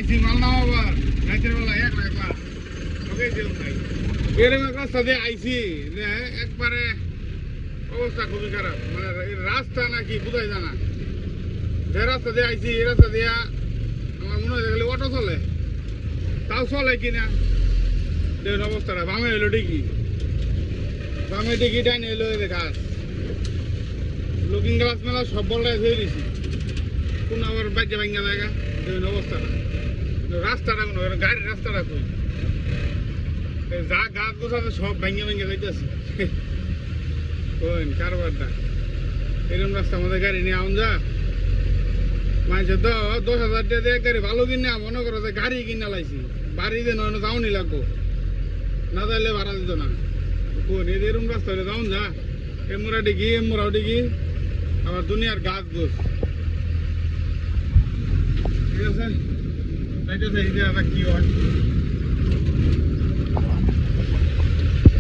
আইসি মাল নাও আবার রাতের বেলা একলা একলা ওকে যেও নাই এরকম একটা রাস্তা আইসি একবারে অবস্থা খুবই খারাপ মানে রাস্তা নাকি বুঝাই জানা যে রাস্তা দিয়ে আইসি এই রাস্তা দিয়া আমার মনে হয় দেখলে অটো চলে তাও চলে কিনা দেখুন অবস্থাটা বামে এলো ডিগি বামে ডিগি ডাইনে এলো গাছ লুকিং গ্লাস মেলা সব বলটাই হয়ে দিছি কোন আবার বাইকে ভাঙ্গা জায়গা দেখুন অবস্থাটা রাস্তাটা কোনো গাড়ির রাস্তাটা কই যা গাছ গোছাতে সব ভাঙ্গে ভাঙ্গে যাইতেছে কোন কারবারটা এরকম রাস্তা আমাদের গাড়ি নিয়ে আউন যা মাঝে তো 10,000 টাকা দিয়ে গাড়ি ভালো কিনে মনে করো যে গাড়ি কিনে লাইছি বাড়িতে নয় যাওনি লাগবো না যাইলে ভাড়া দিত না কোন এরকম রাস্তা হলে যাওন যা এমরা ডিগি এমরাও ডিগি আবার দুনিয়ার গাছ গোছ ঠিক আছে কি হয়